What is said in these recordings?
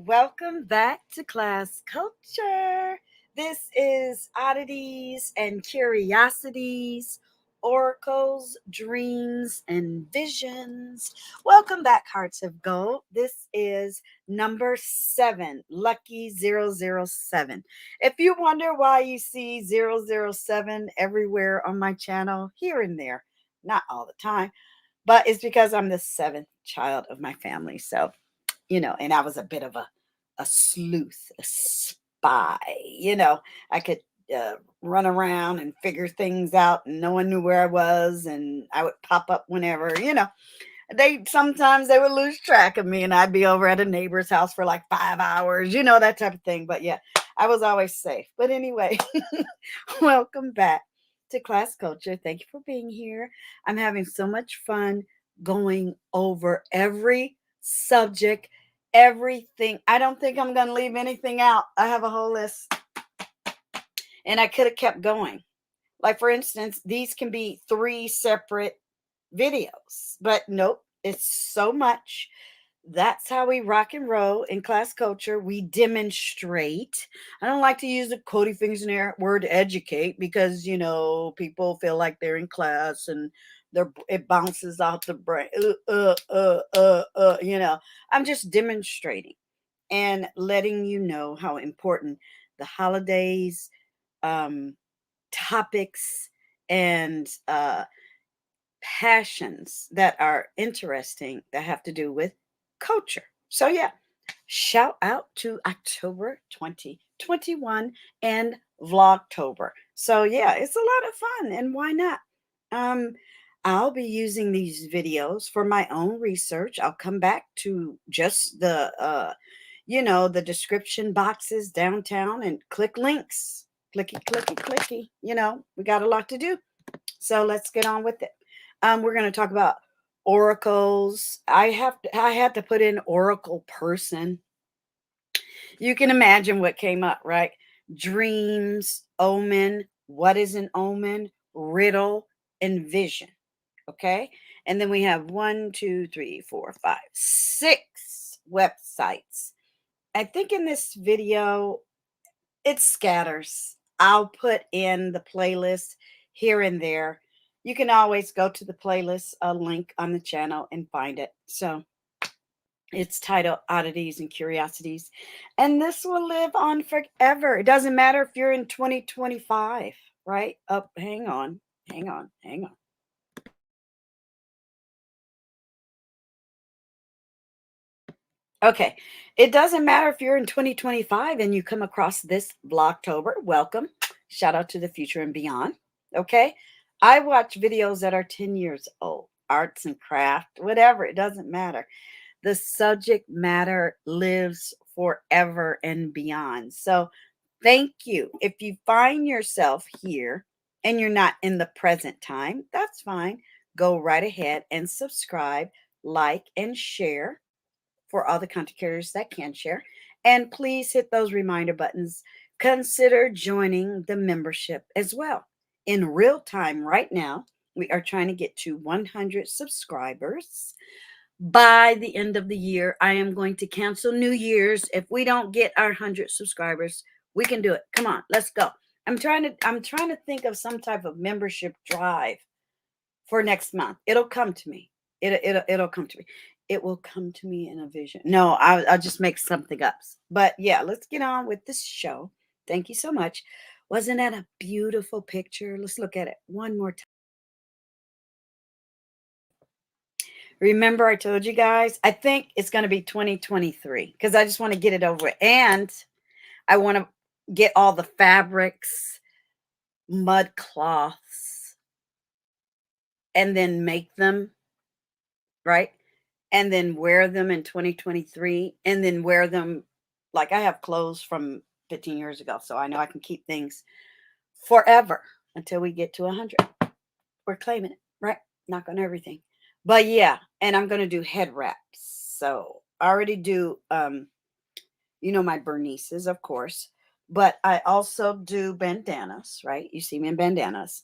Welcome back to Class Culture. This is Oddities and Curiosities, Oracles, Dreams, and Visions. Welcome back, Hearts of Gold. This is number 7, Lucky 007. If you wonder why you see 007 everywhere on my channel, here and there, not all the time, but it's because I'm the 7th child of my family. So, and I was a bit of a sleuth, a spy. I could run around and figure things out, and no one knew where I was, and I would pop up whenever. Sometimes they would lose track of me, and I'd be over at a neighbor's house for like 5 hours, that type of thing. But yeah, I was always safe. But anyway, welcome back to Class Culture. Thank you for being here. I'm having so much fun going over every subject, everything. I don't think I'm going to leave anything out. I have a whole list, and I could have kept going. Like, for instance, these can be 3 separate videos, but nope, it's so much. That's how we rock and roll in Class Culture. We demonstrate. I don't like to use the Cody fingers in the air word educate because, people feel like they're in class and it bounces off the brain. I'm just demonstrating and letting you know how important the holidays, topics, and passions that are interesting that have to do with culture. So yeah, shout out to October 2021 and Vlogtober. So yeah, it's a lot of fun, and why not? I'll be using these videos for my own research. I'll come back to just the description boxes downtown and click links. Clicky, clicky, clicky. We got a lot to do. So let's get on with it. We're going to talk about oracles. I had to put in oracle person. You can imagine what came up, right? Dreams, omen, what is an omen, riddle, and vision. Okay. And then we have 1, 2, 3, 4, 5, 6 websites. I think in this video, it scatters. I'll put in the playlist here and there. You can always go to the playlist, a link on the channel, and find it. So it's titled Oddities and Curiosities. And this will live on forever. It doesn't matter if you're in 2025, right? Oh, hang on. Okay. It doesn't matter if you're in 2025 and you come across this Vlogtober. Welcome. Shout out to the future and beyond. Okay. I watch videos that are 10 years old, arts and craft, whatever. It doesn't matter. The subject matter lives forever and beyond. So thank you. If you find yourself here and you're not in the present time, that's fine. Go right ahead and subscribe, like, and share for all the content creators that can share. And please hit those reminder buttons. Consider joining the membership as well. In real time right now, we are trying to get to 100 subscribers. By the end of the year, I am going to cancel New Year's. If we don't get our 100 subscribers, we can do it. Come on, let's go. I'm trying to think of some type of membership drive for next month. It'll come to me. It'll come to me. It will come to me in a vision. No, I'll just make something up. But yeah, let's get on with this show. Thank you so much. Wasn't that a beautiful picture? Let's look at it one more time. Remember, I told you guys, I think it's going to be 2023 because I just want to get it over with. And I want to get all the fabrics, mud cloths, and then make them, right? And then wear them in 2023, and then wear them like I have clothes from 15 years ago. So I know I can keep things forever until we get to 100. We're claiming it, right? Not on everything. But yeah, and I'm going to do head wraps. So I already do, my Bernices, of course. But I also do bandanas, right? You see me in bandanas.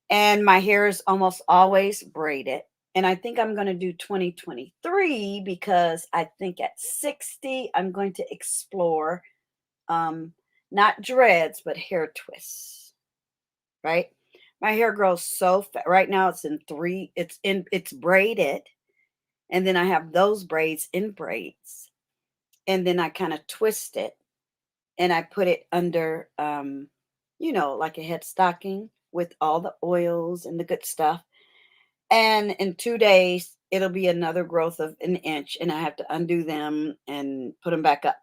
And my hair is almost always braided. And I think I'm going to do 2023 because I think at 60, I'm going to explore not dreads, but hair twists, right? My hair grows so fast. Right now it's braided. And then I have those braids in braids. And then I kind of twist it and I put it under, like a head stocking with all the oils and the good stuff. And in 2 days, it'll be another growth of an inch, and I have to undo them and put them back up.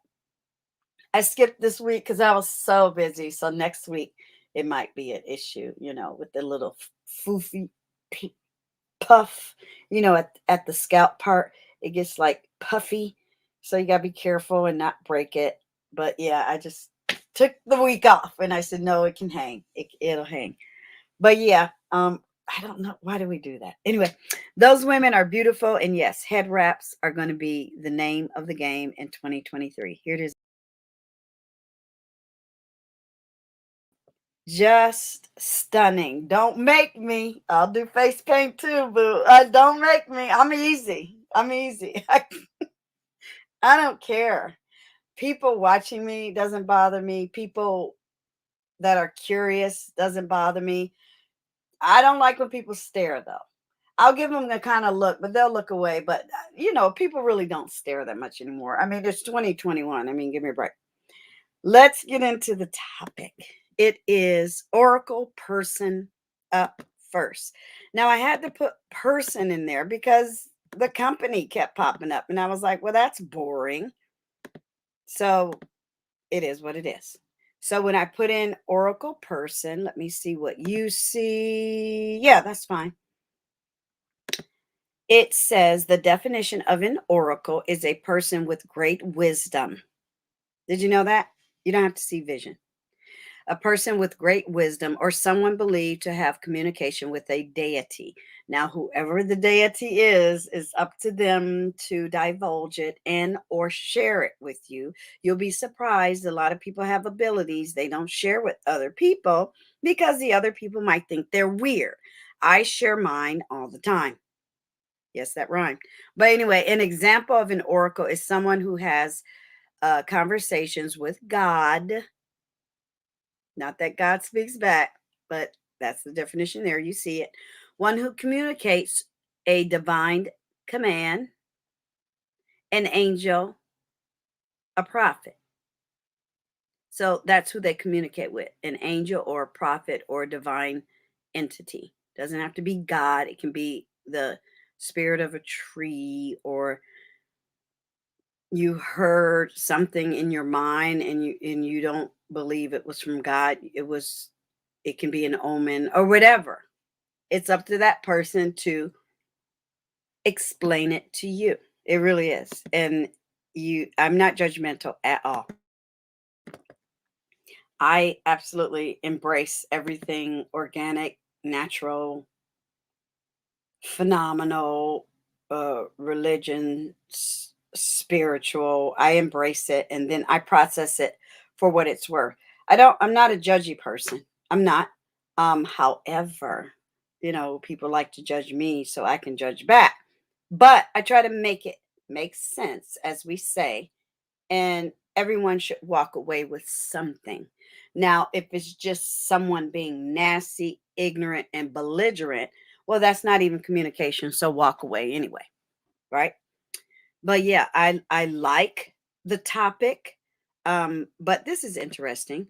I skipped this week because I was so busy. So next week, it might be an issue, with the little foofy puff, at the scalp part. It gets like puffy. So you got to be careful and not break it. But yeah, I just took the week off and I said, no, it can hang. It'll hang. But yeah, I don't know. Why do we do that? Anyway, those women are beautiful. And yes, head wraps are going to be the name of the game in 2023. Here it is. Just stunning. Don't make me. I'll do face paint too, boo. Don't make me. I'm easy. I'm easy. I don't care. People watching me doesn't bother me. People that are curious doesn't bother me. I don't like when people stare though. I'll give them the kind of look, but they'll look away. But people really don't stare that much anymore. I mean, it's 2021. I mean, give me a break. Let's get into the topic. It is Oracle person up first. Now, I had to put person in there because the company kept popping up, and I was like, well, that's boring. So it is what it is. So when I put in Oracle person, let me see what you see. Yeah, that's fine. It says the definition of an oracle is a person with great wisdom. Did you know that? You don't have to see vision. A person with great wisdom or someone believed to have communication with a deity. Now, whoever the deity is up to them to divulge it and or share it with you. You'll be surprised. A lot of people have abilities they don't share with other people because the other people might think they're weird. I share mine all the time. Yes, that rhymed. But anyway, an example of an oracle is someone who has conversations with God. Not that God speaks back, but that's the definition there. You see it. One who communicates a divine command, an angel, a prophet. So that's who they communicate with, an angel or a prophet or a divine entity. Doesn't have to be God. It can be the spirit of a tree, or you heard something in your mind and you don't believe it was from God. It can be an omen or whatever. It's up to that person to explain it to you. It really is. And I'm not judgmental at all. I absolutely embrace everything organic, natural, phenomenal, religion, spiritual. I embrace it and then I process it for what it's worth. I'm not a judgy person. I'm not. However, people like to judge me so I can judge back. But I try to make it make sense, as we say, and everyone should walk away with something. Now, if it's just someone being nasty, ignorant, and belligerent, well, that's not even communication. So walk away anyway, right? But yeah, I like the topic. But this is interesting.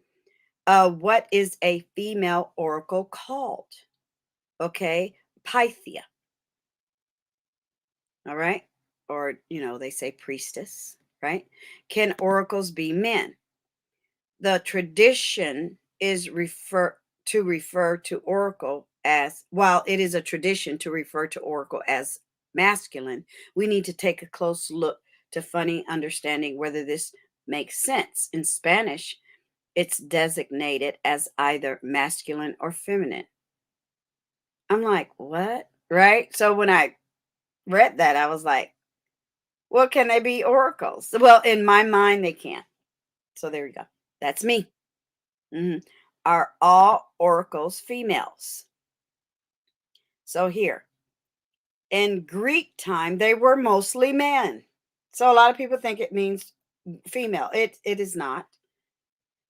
What is a female oracle called? Okay, Pythia. All right. Or, they say priestess, right? Can oracles be men? The tradition is refer to oracle as, while it is a tradition to refer to oracle as masculine, we need to take a close look to funny understanding whether this makes sense. In Spanish, it's designated as either masculine or feminine. I'm like, what? Right? So when I read that, I was like, well, can they be oracles? Well, in my mind, they can't. So there you go. That's me. Mhm. Are all oracles females? So here, In Greek time, they were mostly men. So a lot of people think it means female. It is not.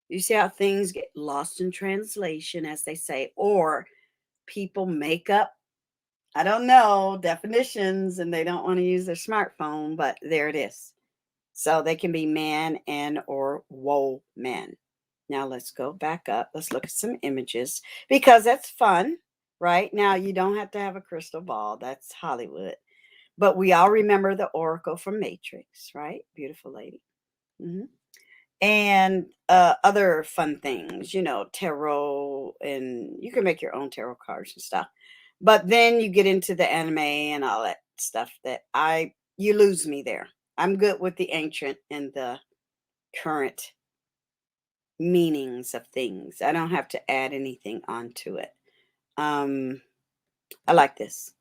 You see how things get lost in translation, as they say, or people make up, I don't know, definitions and they don't want to use their smartphone, but there it is. So they can be man and or woman. Now let's go back up. Let's look at some images because that's fun, right? Now you don't have to have a crystal ball. That's Hollywood. But we all remember the Oracle from Matrix, right? Beautiful lady. Hmm. And other fun things, tarot, and you can make your own tarot cards and stuff. But then you get into the anime and all that stuff that you lose me there. I'm good with the ancient and the current meanings of things. I don't have to add anything onto it. I like this.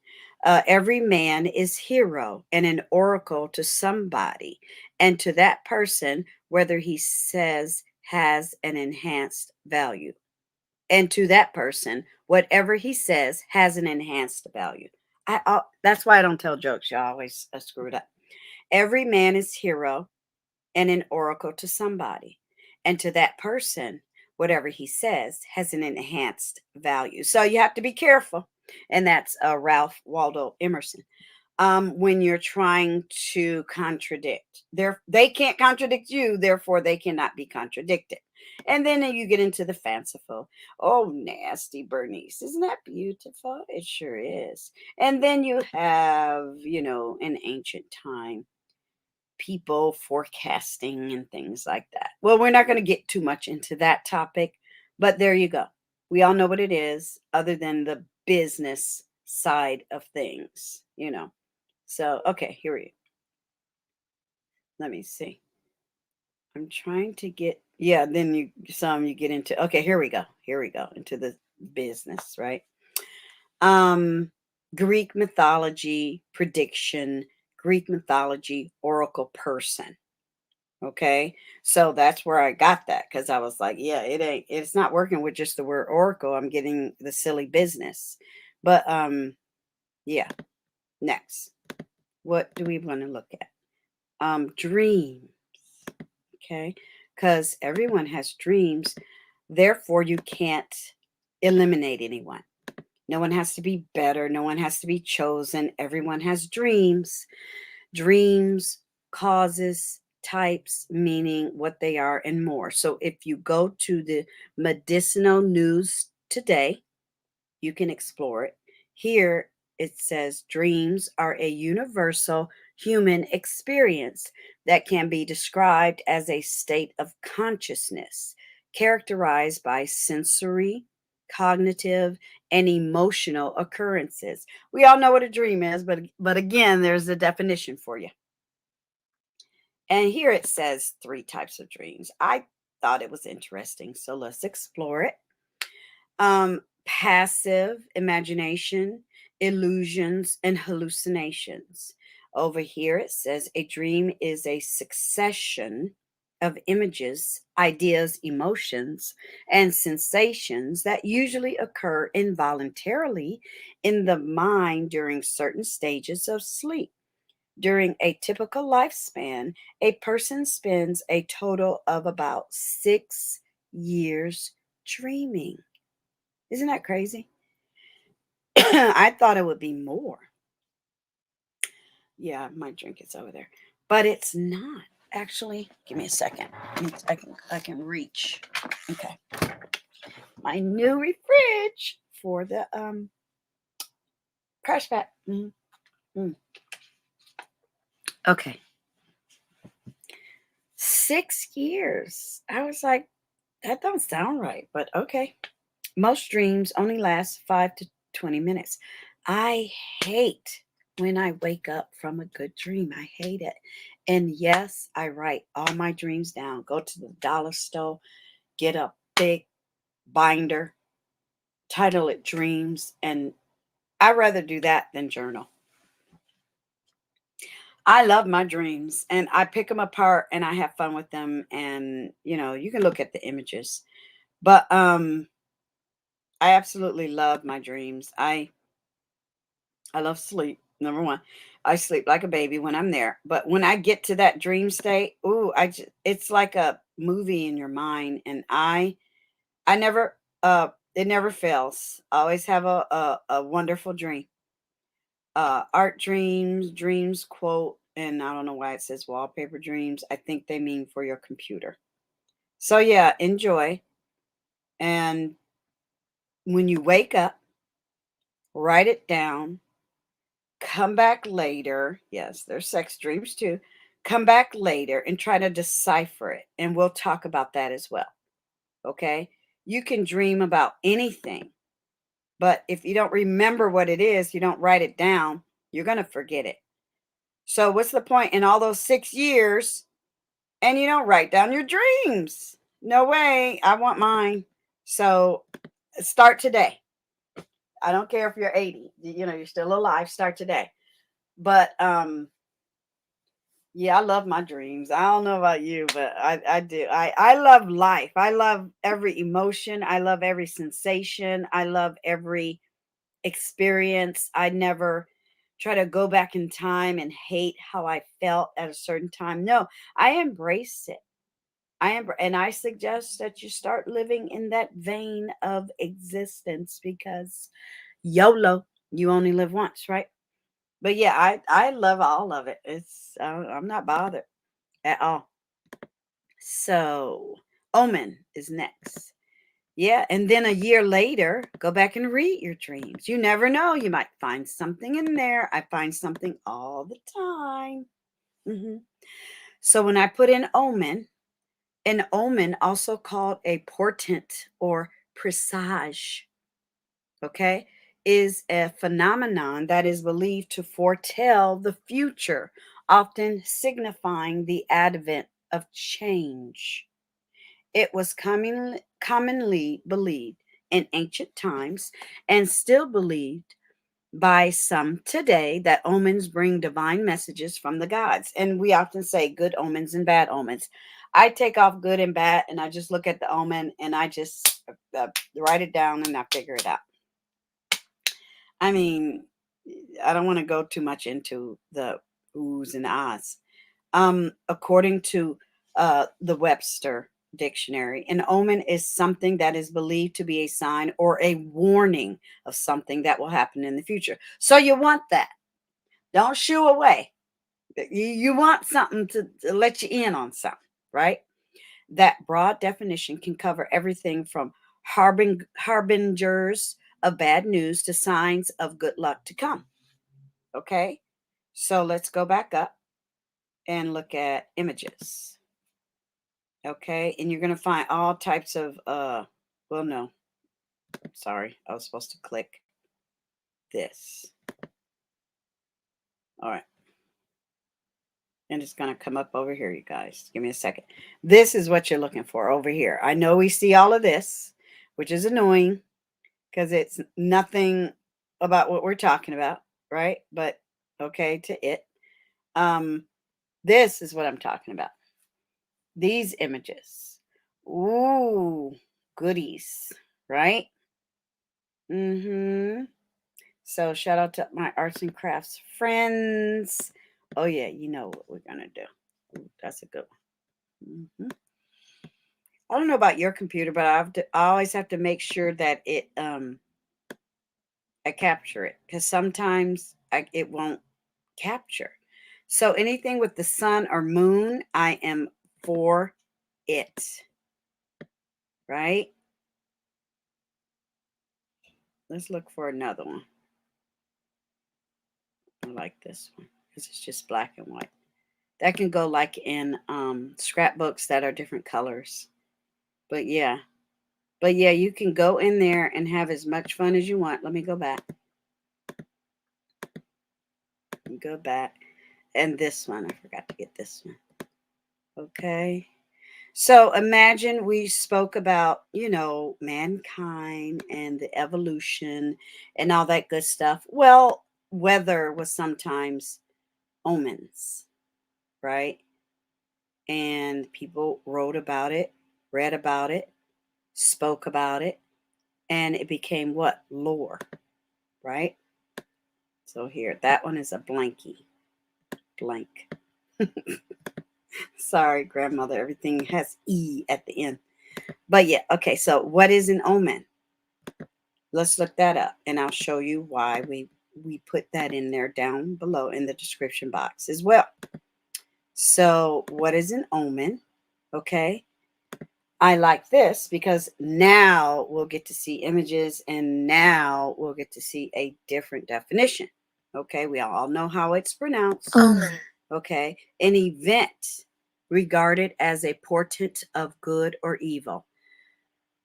Every man is hero and an oracle to somebody, and to that person, whether he says has an enhanced value. And to that person, whatever he says has an enhanced value. That's why I don't tell jokes. You always screw it up. Every man is hero and an oracle to somebody. And to that person, whatever he says has an enhanced value. So you have to be careful. And that's Ralph Waldo Emerson. When you're trying to contradict, they can't contradict you, therefore they cannot be contradicted. And then you get into the fanciful. Oh, nasty Bernice. Isn't that beautiful? It sure is. And then you have, in ancient time, people forecasting and things like that. Well, we're not going to get too much into that topic, but there you go. We all know what it is, other than the business side of things. So, okay, here we go. Let me see. I'm trying to get, yeah, then you get into, okay, here we go. Here we go into the business, right? Greek mythology prediction, Greek mythology oracle person. Okay. So that's where I got that because I was like, yeah, it's not working with just the word oracle. I'm getting the silly business. But yeah. Next. What do we want to look at? Dreams. Okay. Because everyone has dreams. Therefore, you can't eliminate anyone. No one has to be better. No one has to be chosen. Everyone has dreams. Dreams, causes, types, meaning, what they are, and more. So if you go to the medicinal news today, you can explore it. Here it says dreams are a universal human experience that can be described as a state of consciousness characterized by sensory, cognitive, and emotional occurrences. We all know what a dream is, but again, there's a definition for you. And here it says 3 types of dreams. I thought it was interesting, so let's explore it. Passive imagination, illusions, and hallucinations. Over here it says a dream is a succession of images, ideas, emotions, and sensations that usually occur involuntarily in the mind during certain stages of sleep. During a typical lifespan, a person spends a total of about 6 years dreaming. Isn't that crazy? I thought it would be more. Yeah, my drink is over there. But it's not. Actually, give me a second. I can reach. Okay. My new fridge for the crash pad. Okay. 6 years. I was like, that don't sound right, but okay. Most dreams only last 5 to 20 minutes. I hate when I wake up from a good dream. I hate it. And yes, I write all my dreams down. Go to the dollar store, get a big binder, title it Dreams, and I'd rather do that than journal. I love my dreams and I pick them apart and I have fun with them, and you can look at the images. But I absolutely love my dreams. I love sleep. Number one, I sleep like a baby when I'm there. But when I get to that dream state, ooh, it's like a movie in your mind. And I never, it never fails. I always have a wonderful dream. Art dreams, dreams quote, and I don't know why it says wallpaper dreams. I think they mean for your computer. So yeah, enjoy. And when you wake up, write it down. Come back later. Yes, there's sex dreams too. Come back later and try to decipher it. And we'll talk about that as well. Okay. You can dream about anything, but if you don't remember what it is, you don't write it down, you're going to forget it. So, what's the point in all those 6 years and you don't write down your dreams? No way. I want mine. So, start today. I don't care if you're 80, you're still alive. Start today. But, yeah, I love my dreams. I don't know about you, but I do. I love life. I love every emotion. I love every sensation. I love every experience. I never try to go back in time and hate how I felt at a certain time. No, I embrace it. And I suggest that you start living in that vein of existence because YOLO, you only live once, right? But yeah, I love all of it. I'm not bothered at all. So, Omen is next. Yeah, and then a year later, go back and read your dreams. You never know. You might find something in there. I find something all the time. hmm So when I put in omen, an omen, also called a portent or presage, okay, is a phenomenon that is believed to foretell the future, often signifying the advent of change. It was commonly believed in ancient times and still believed by some today that omens bring divine messages from the gods. And we often say good omens and bad omens. I take off good and bad and I just look at the omen and I just write it down and I figure it out. I mean, I don't want to go too much into the oohs and ahs. According to the Webster dictionary, an omen is something that is believed to be a sign or a warning of something that will happen in the future. So you want that. Don't shoo away. You want something to let you in on something, right? That broad definition can cover everything from harbingers of bad news to signs of good luck to come. Okay, so let's go back up and look at images. Okay, and you're going to find all types of well, no, sorry, I was supposed to click this. All right, and it's going to come up over here, you guys. Give me a second. This is what you're looking for over here. I know we see all of this, which is annoying because it's nothing about what we're talking about, right? But okay, to it. This is what I'm talking about. These images. Ooh, goodies, right? So shout out to my arts and crafts friends. Oh yeah, you know what we're gonna do. Ooh, that's a good one. I don't know about your computer, but I always have to make sure that I capture it because sometimes it won't capture. So anything with the sun or moon, I am for it. Right? Let's look for another one. I like this one because it's just black and white. That can go like in scrapbooks that are different colors. But yeah. But yeah, you can go in there and have as much fun as you want. Let me go back. Go back. And this one, I forgot to get this one. Okay. So imagine we spoke about, mankind and the evolution and all that good stuff. Well, weather was sometimes omens, right? And people wrote about it, read about it, spoke about it, and it became what? Lore, right? So here, that one is a blankie. Blank. Sorry, grandmother. Everything has E at the end. But yeah, okay. So what is an omen? Let's look that up, and I'll show you why we put that in there down below in the description box as well. So what is an omen? Okay. I like this because now we'll get to see images, and now we'll get to see a different definition. Okay. We all know how it's pronounced. Omen. Okay. An event regarded as a portent of good or evil,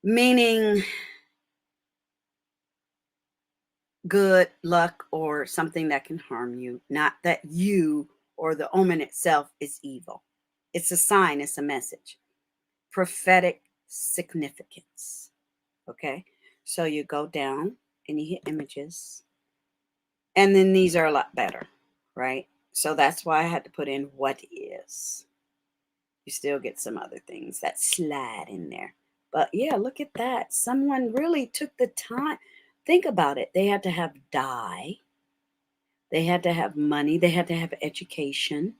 meaning good luck or something that can harm you, not that you or the omen itself is evil. It's a sign, it's a message. Prophetic significance. Okay. So you go down and you hit images, and then these are a lot better, right? So that's why I had to put in what is. You still get some other things that slide in there. But yeah, look at that. Someone really took the time. Think about it. They had to have dye. They had to have money. They had to have education.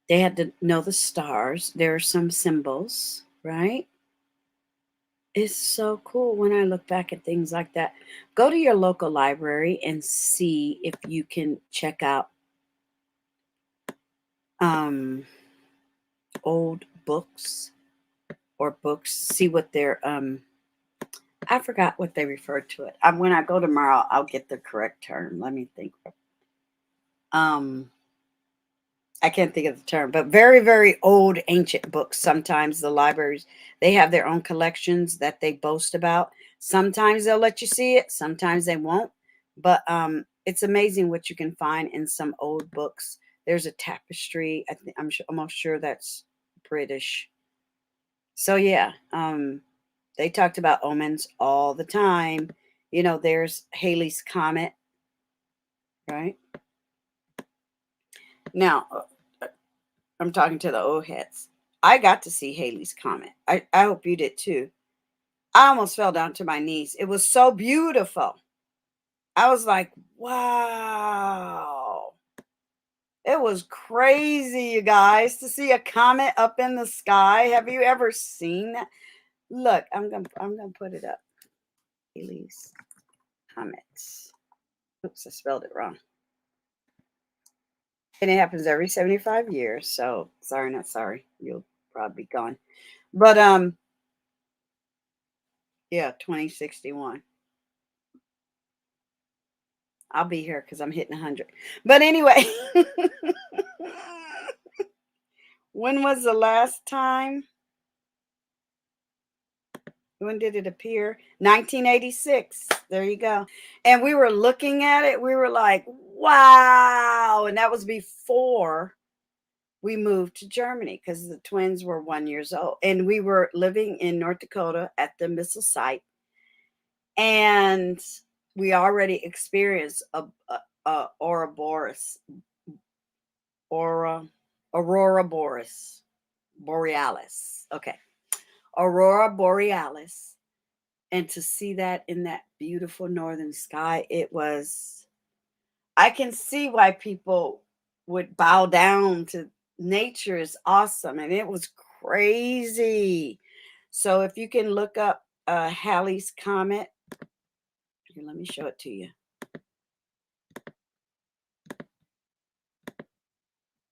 They had to know the stars. There are some symbols, right? It's so cool when I look back at things like that. Go to your local library and see if you can check out old books or books. See what they're I forgot what they referred to it. When I go tomorrow, I'll get the correct term. Let me think. I can't think of the term, but very, very old, ancient books. Sometimes the libraries, they have their own collections that they boast about. Sometimes they'll let you see it. Sometimes they won't. But it's amazing what you can find in some old books. There's a tapestry. I'm almost sure that's British. So yeah, they talked about omens all the time. You know, there's Halley's Comet, right? Now, I'm talking to the old heads. I got to see Halley's Comet. I hope you did too. I almost fell down to my knees. It was so beautiful. I was like, wow. It was crazy, you guys, to see a comet up in the sky. Have you ever seen that? Look, I'm gonna put it up. Halley's Comet. Oops, I spelled it wrong. And it happens every 75 years. So sorry, not sorry. You'll probably be gone. But yeah, 2061. I'll be here because I'm hitting 100. But anyway, when was the last time? When did it appear? 1986. There you go. And we were looking at it. We were like, wow. And that was before we moved to Germany because the twins were 1 year old. And we were living in North Dakota at the missile site. And we already experienced Aurora Borealis. Okay. Aurora Borealis. And to see that in that beautiful northern sky, I can see why people would bow down to nature. Is awesome. And it was crazy. So if you can look up Halley's Comet, here, let me show it to you.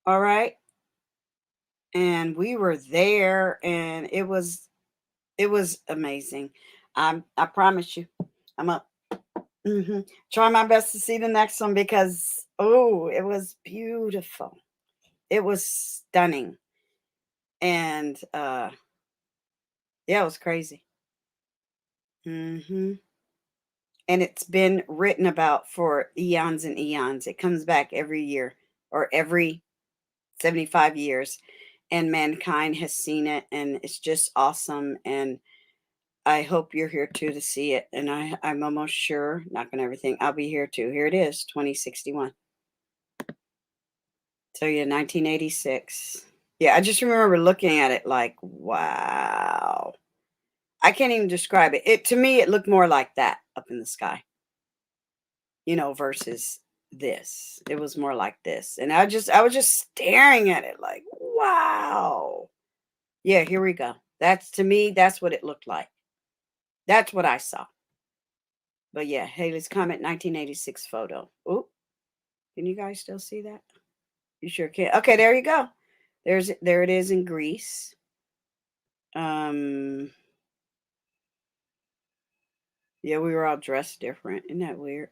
All right. And we were there, and it was amazing. I promise you, I'm up. Try my best to see the next one because it was beautiful. It was stunning, and yeah, it was crazy. And it's been written about for eons and eons. It comes back every year or every 75 years, and mankind has seen it, and it's just awesome. And I hope you're here too to see it. And I'm almost sure, not gonna everything, I'll be here too. Here it is, 2061. So yeah, 1986. Yeah, I just remember looking at it like, wow. I can't even describe it. To me, it looked more like that up in the sky. you know, versus this. It was more like this. And I was just staring at it like, wow. Yeah, here we go. That's, to me, that's what it looked like. That's what I saw. But yeah, Haley's Comet 1986 photo. Oop. Can you guys still see that? You sure can. Okay, there you go. There it is in Greece. Yeah, we were all dressed different. Isn't that weird?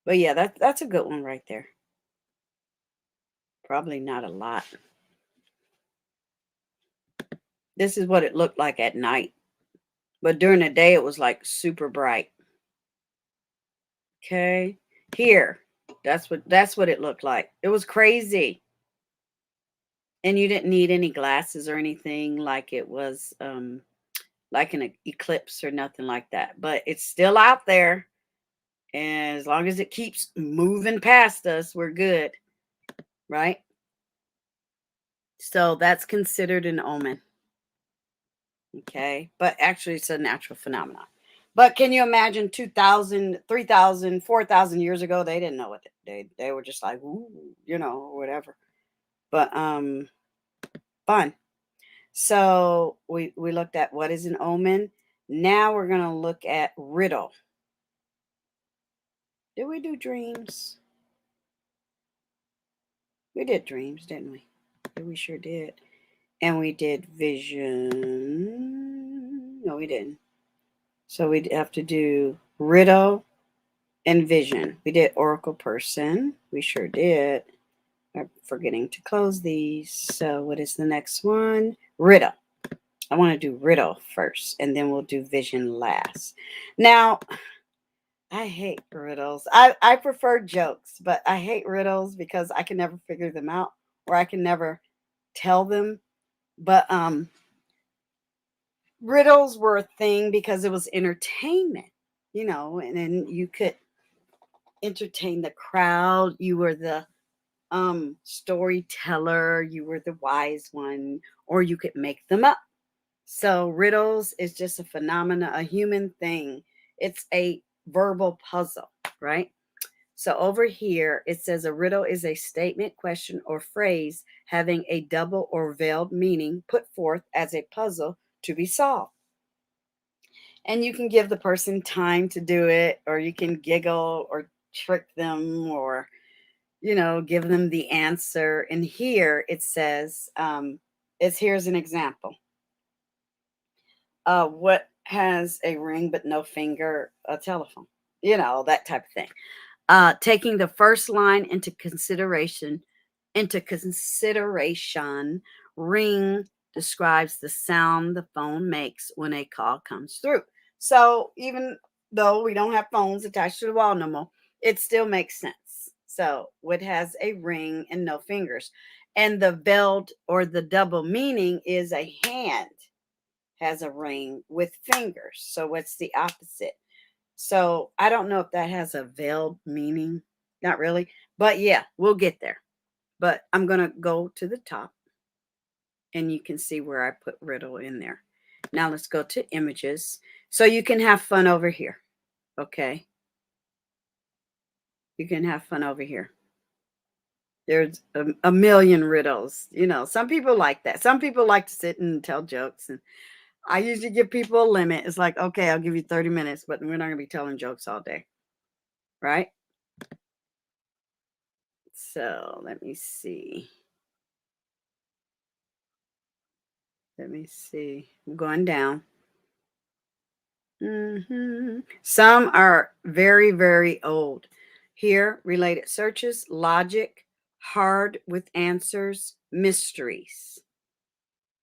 But yeah, that's a good one right there. Probably not a lot. This is what it looked like at night. But during the day, it was like super bright. Okay. Here. That's what it looked like. It was crazy. And you didn't need any glasses or anything like it was like an eclipse or nothing like that. But it's still out there. And as long as it keeps moving past us, we're good. Right? So that's considered an omen. Okay. But actually, it's a natural phenomenon. But can you imagine 2,000, 3,000, 4,000 years ago? They didn't know what they were just like, ooh, you know, whatever. But fun. So we looked at what is an omen. Now we're gonna look at riddle. Did we do dreams? We did dreams, didn't we? Yeah, we sure did. And we did vision. No, we didn't. So we'd have to do riddle and vision. We did oracle person. We sure did. I'm forgetting to close these. So what is the next one? Riddle. I want to do riddle first, and then we'll do vision last. Now, I hate riddles. I prefer jokes, but I hate riddles because I can never figure them out, or I can never tell them. But riddles were a thing because it was entertainment, you know, and then you could entertain the crowd. You were the storyteller, you were the wise one, or you could make them up. So riddles is just a phenomena, a human thing. It's a verbal puzzle, right? So over here, it says a riddle is a statement, question, or phrase having a double or veiled meaning put forth as a puzzle to be solved. And you can give the person time to do it, or you can giggle or trick them, or, you know, give them the answer. And here it says, here's an example. What has a ring but no finger? A telephone. You know, that type of thing. Taking the first line into consideration, ring describes the sound the phone makes when a call comes through. So even though we don't have phones attached to the wall no more, it still makes sense. So what has a ring and no fingers? And the veiled or the double meaning is a hand has a ring with fingers. So what's the opposite? So I don't know if that has a veiled meaning. Not really. But yeah, we'll get there. But I'm going to go to the top and you can see where I put riddle in there. Now let's go to images. So you can have fun over here. Okay. You can have fun over here. There's a million riddles. You know, some people like that. Some people like to sit and tell jokes. And I usually give people a limit. It's like, okay, I'll give you 30 minutes, but we're not going to be telling jokes all day. Right? So let me see. Let me see. I'm going down. Some are very, very old. Here, related searches, logic, hard with answers, mysteries.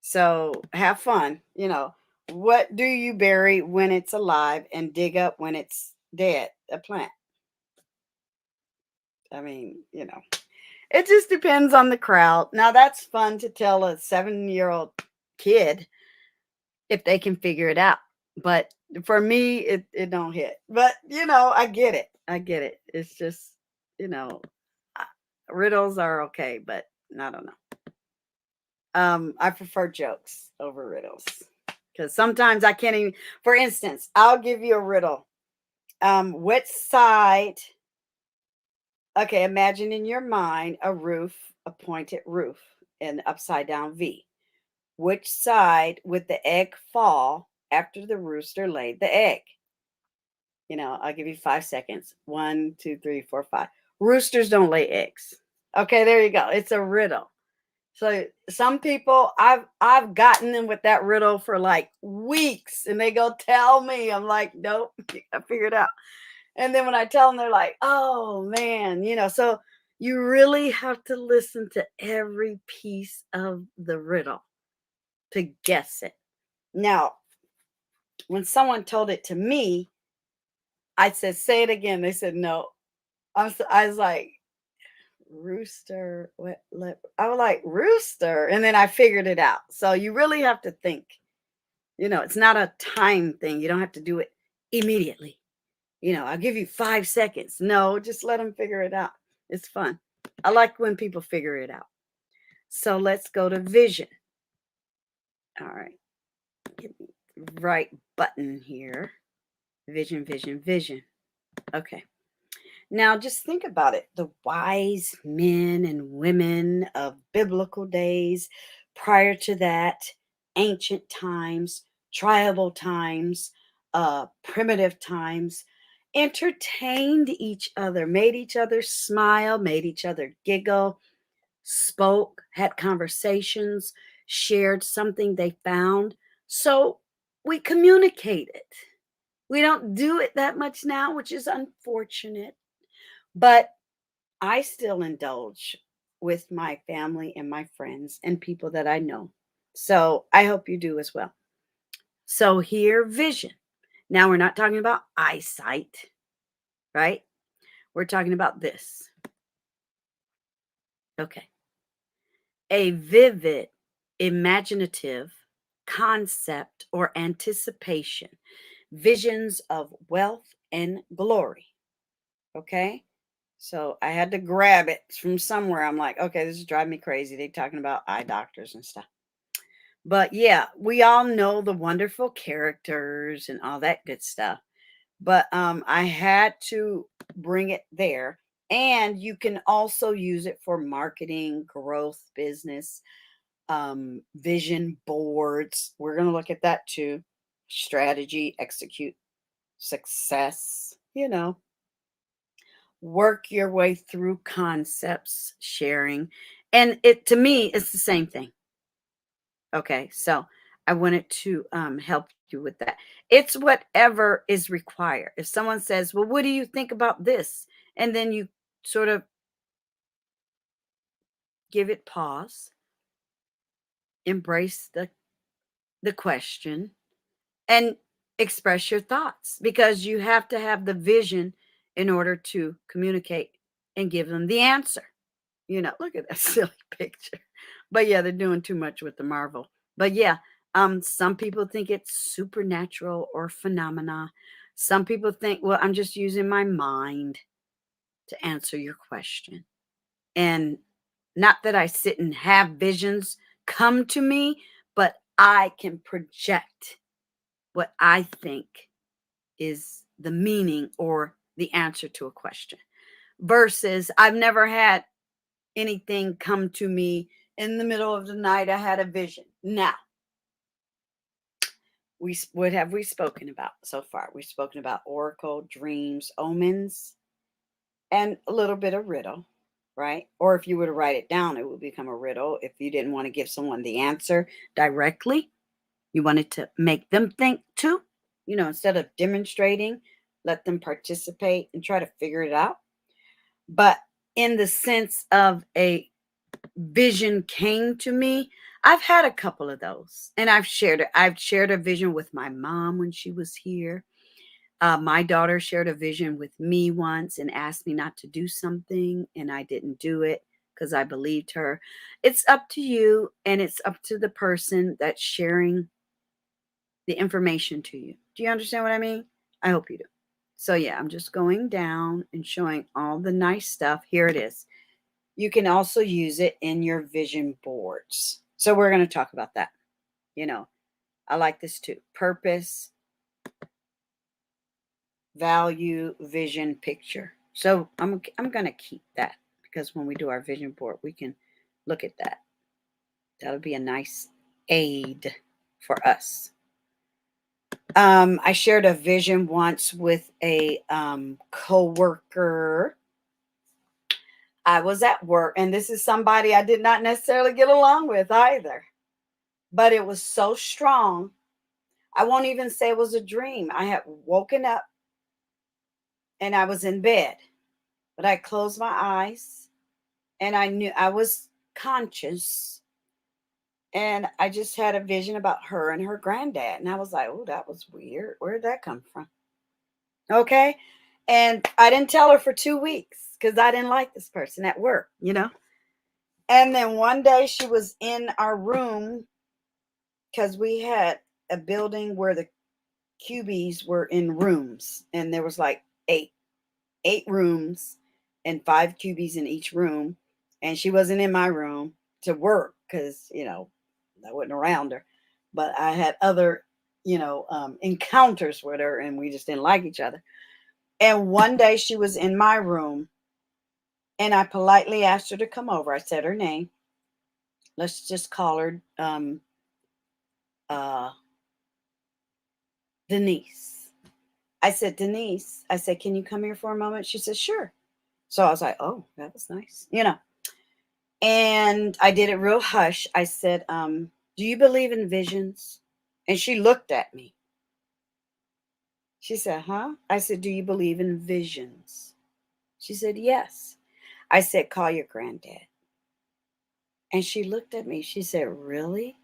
So have fun. You know, what do you bury when it's alive and dig up when it's dead? A plant. I mean, you know, it just depends on the crowd. Now, that's fun to tell a 7-year-old kid if they can figure it out. But for me, it don't hit. But, you know, I get it. I get it. It's just, you know, riddles are okay, but I don't know. I prefer jokes over riddles because sometimes I can't even. For instance, I'll give you a riddle. Which side Okay, imagine in your mind a roof, a pointed roof, and upside down V. Which side would the egg fall after the rooster laid the egg? I'll give you 5 seconds. 1, 2, 3, 4, 5. Roosters don't lay eggs. Okay, there you go. It's a riddle. So some people, I've gotten them with that riddle for like weeks, and they go tell me. I'm like, nope, I figured it out. And then when I tell them, they're like, oh man, so you really have to listen to every piece of the riddle to guess it. Now, when someone told it to me, I said, say it again. They said, no. I was like, rooster. I was like, rooster. And then I figured it out. So you really have to think. It's not a time thing. You don't have to do it immediately. I'll give you 5 seconds. No, just let them figure it out. It's fun. I like when people figure it out. So let's go to vision. All right. Give me the right button here. Vision, vision, vision. Okay. Now just think about it. The wise men and women of biblical days, prior to that, ancient times, tribal times, primitive times, entertained each other, made each other smile, made each other giggle, spoke, had conversations, shared something they found. So we communicated. We don't do it that much now, which is unfortunate. But I still indulge with my family and my friends and people that I know. So I hope you do as well. So here, vision. Now we're not talking about eyesight, right? We're talking about this. Okay. A vivid, imaginative concept or anticipation, visions of wealth and glory. Okay. So I had to grab it from somewhere. I'm like, okay, this is driving me crazy. They're talking about eye doctors and stuff. But yeah, we all know the wonderful characters and all that good stuff. But I had to bring it there. And you can also use it for marketing, growth, business, vision boards. We're going to look at that too. Strategy, execute, success, work your way through concepts, sharing. And it, to me, it's the same thing. Okay, so I wanted to help you with that. It's whatever is required. If someone says, well, what do you think about this? And then you sort of give it pause, embrace the question, and express your thoughts, because you have to have the vision in order to communicate and give them the answer. Look at that silly picture. But yeah, they're doing too much with the Marvel. But yeah, some people think it's supernatural or phenomena. Some people think, well, I'm just using my mind to answer your question. And not that I sit and have visions come to me, but I can project what I think is the meaning or the answer to a question. Versus I've never had anything come to me in the middle of the night. I had a vision. Now, what have we spoken about so far? We've spoken about oracle, dreams, omens, and a little bit of riddle, right? Or if you were to write it down, it would become a riddle. If you didn't want to give someone the answer directly, you wanted to make them think too, instead of demonstrating, let them participate and try to figure it out. But in the sense of a vision came to me, I've had a couple of those, and I've shared it. I've shared a vision with my mom when she was here. My daughter shared a vision with me once and asked me not to do something, and I didn't do it because I believed her. It's up to you, and it's up to the person that's sharing the information to you. Do you understand what I mean? I hope you do. So yeah, I'm just going down and showing all the nice stuff. Here it is. You can also use it in your vision boards. So we're going to talk about that. I like this too. Purpose, value, vision, picture. So I'm going to keep that because when we do our vision board, we can look at that. That'll be a nice aid for us. I shared a vision once with a coworker. I was at work, and this is somebody I did not necessarily get along with either. But it was so strong. I won't even say it was a dream. I had woken up and I was in bed, but I closed my eyes and I knew I was conscious. And I just had a vision about her and her granddad. And I was like, oh, that was weird. Where did that come from? Okay. And I didn't tell her for 2 weeks because I didn't like this person at work, you know. And then one day she was in our room because we had a building where the QBs were in rooms. And there was like eight rooms and 5 QBs in each room. And she wasn't in my room to work because, you know, I wasn't around her. But I had other, encounters with her and we just didn't like each other. And one day she was in my room and I politely asked her to come over. I said her name. Let's just call her Denise. I said, Denise, I said, can you come here for a moment? She said, sure. So I was like, oh, that was nice, And I did it real hush. I said, do you believe in visions? And she looked at me. She said, huh? I said, do you believe in visions? She said, yes. I said, call your granddad. And she looked at me. She said, really?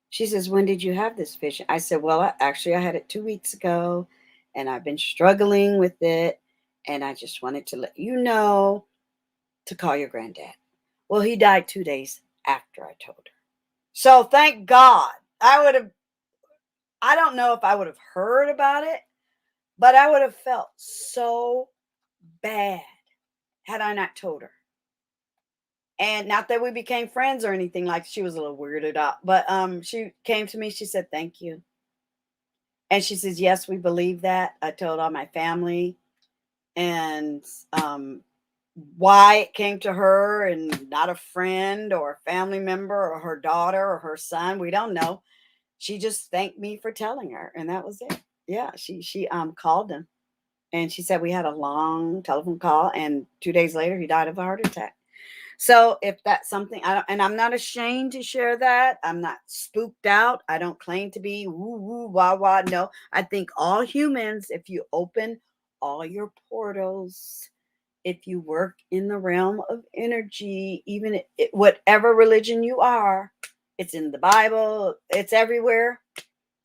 She says, when did you have this vision? I said, well, I had it 2 weeks ago and I've been struggling with it. And I just wanted to let you know to call your granddad. Well, he died 2 days after I told her. So thank God. I don't know if I would have heard about it, but I would have felt so bad had I not told her. And not that we became friends or anything, like she was a little weirded out, but she came to me, she said, thank you. And she says, yes, we believe that. I told all my family and why it came to her and not a friend or a family member or her daughter or her son. We don't know. She just thanked me for telling her. And that was it. Yeah. She called him and she said we had a long telephone call and 2 days later he died of a heart attack. So if that's something and I'm not ashamed to share that. I'm not spooked out. I don't claim to be woo woo wah wah. No, I think all humans, if you open all your portals, if you work in the realm of energy, even whatever religion you are, it's in the Bible, it's everywhere,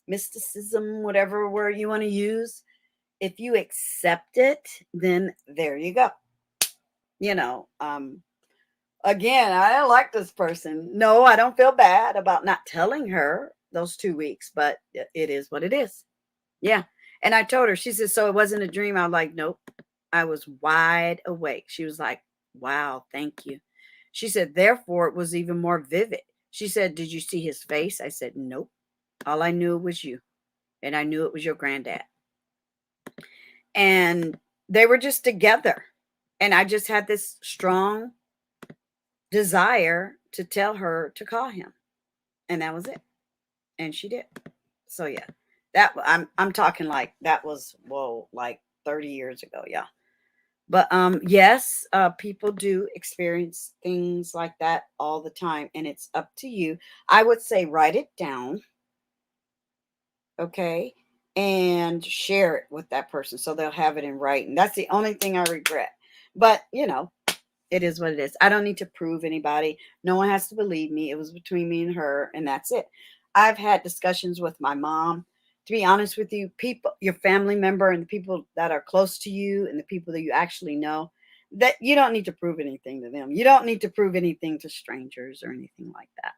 mysticism, whatever word you want to use. If you accept it, then there you go. Again, I don't like this person. No, I don't feel bad about not telling her those 2 weeks, but it is what it is. Yeah. And I told her, she said, so it wasn't a dream. I was like, nope. I was wide awake. She was like, wow, thank you. She said, therefore, it was even more vivid. She said, did you see his face? I said, nope. All I knew was you. And I knew it was your granddad. And they were just together. And I just had this strong desire to tell her to call him. And that was it. And she did. So yeah. That I'm talking like that was like 30 years ago, yeah. But yes, people do experience things like that all the time, and it's up to you. I would say write it down, okay, and share it with that person so they'll have it in writing. That's the only thing I regret. But it is what it is. I don't need to prove anybody. No one has to believe me. It was between me and her, and that's it. I've had discussions with my mom. To be honest with you, people, your family member and the people that are close to you and the people that you actually know, that you don't need to prove anything to them. You don't need to prove anything to strangers or anything like that.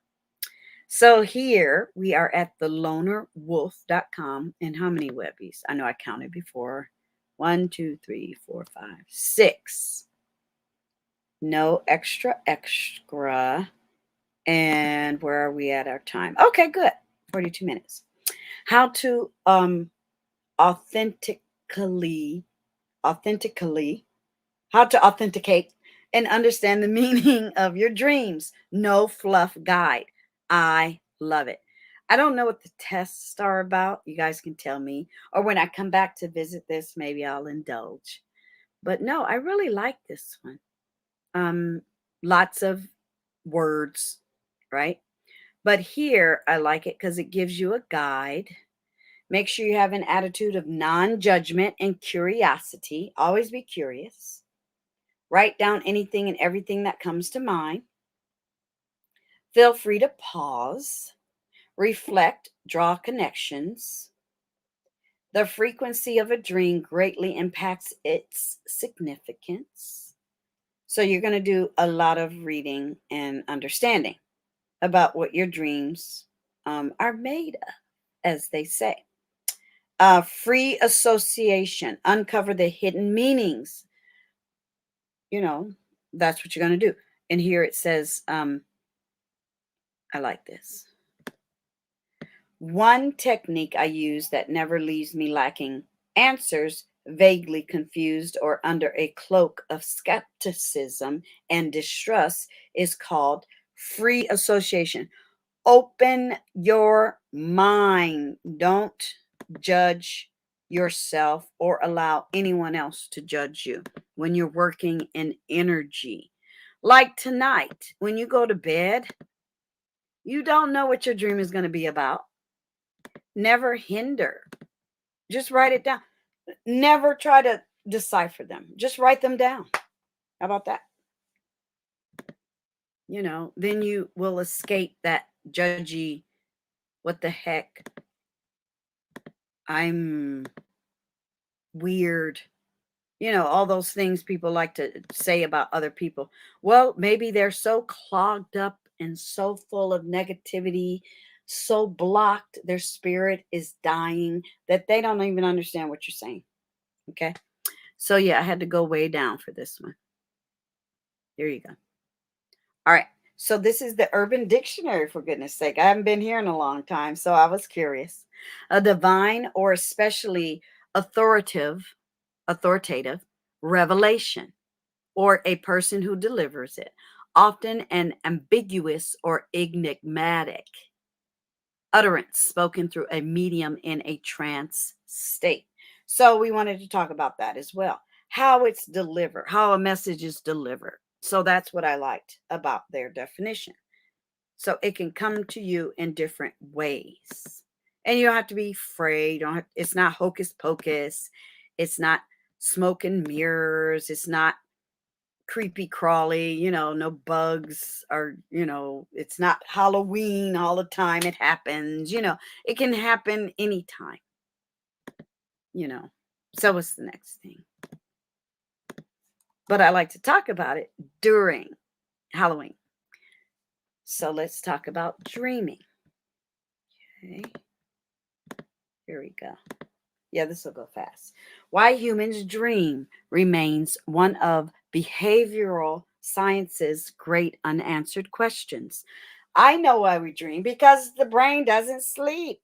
So here we are at thelonerwolf.com. And how many webbies? I know I counted before. 1, 2, 3, 4, 5, 6. No EXKRA. And where are we at our time? Okay, good. 42 minutes. How to authentically how to authenticate and understand the meaning of your dreams. No fluff guide. I love it. I don't know what the tests are about. You guys can tell me. Or when I come back to visit this, maybe I'll indulge. But no, I really like this one. Um, Lots of words, right? But here I like it because it gives you a guide. Make sure you have an attitude of non-judgment and curiosity. Always be curious. Write down anything and everything that comes to mind. Feel free to pause, reflect, draw connections. The frequency of a dream greatly impacts its significance. So you're going to do a lot of reading and understanding about what your dreams are made of, as they say. Free association, uncover the hidden meanings. You know, that's what you're going to do. And here it says, I like this. One technique I use that never leaves me lacking answers, vaguely confused or under a cloak of skepticism and distrust, is called free association. Open your mind. Don't judge yourself or allow anyone else to judge you when you're working in energy. Like tonight, when you go to bed, you don't know what your dream is going to be about. Never hinder. Just write it down. Never try to decipher them. Just write them down. How about that? You know, then you will escape that judgy, what the heck? I'm weird. You know, all those things people like to say about other people. Well, maybe they're so clogged up and so full of negativity, so blocked, their spirit is dying that they don't even understand what you're saying. Okay. So, yeah, I had to go way down for this one. There you go. All right. So, this is the Urban Dictionary, for goodness sake. I haven't been here in a long time, so I was curious. A divine or especially authoritative revelation, or a person who delivers it, often an ambiguous or enigmatic utterance spoken through a medium in a trance state. So we wanted to talk about that as well. How it's delivered, how a message is delivered. So that's what I liked about their definition. So it can come to you in different ways. And you don't have to be afraid. It's not hocus pocus. It's not smoke and mirrors. It's not creepy crawly, no bugs, or, it's not Halloween all the time. It happens, it can happen anytime, So what's the next thing? But I like to talk about it during Halloween. So let's talk about dreaming. Okay. Here we go. Yeah, this will go fast. Why humans dream remains one of behavioral science's great unanswered questions. I know why we dream, because the brain doesn't sleep.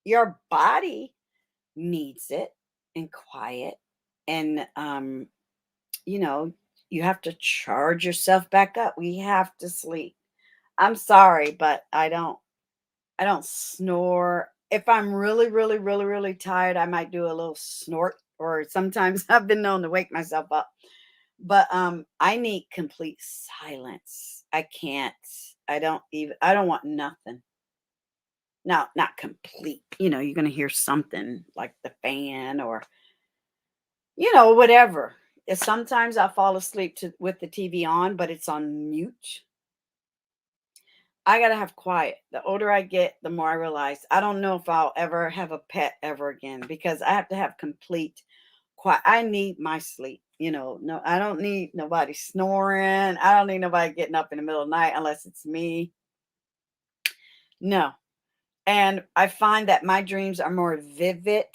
Your body needs it and quiet. And, you have to charge yourself back up. We have to sleep. I'm sorry, but I don't snore. If I'm really, really, really, really tired, I might do a little snort, or sometimes I've been known to wake myself up. But I need complete silence. I can't. I don't want nothing. No, not complete. You're going to hear something like the fan or whatever. Sometimes I fall asleep with the TV on, but it's on mute. I gotta have quiet. The older I get, the more I realize I don't know if I'll ever have a pet ever again, because I have to have complete quiet. I need my sleep. No, I don't need nobody snoring. I don't need nobody getting up in the middle of the night unless it's me. No. And I find that my dreams are more vivid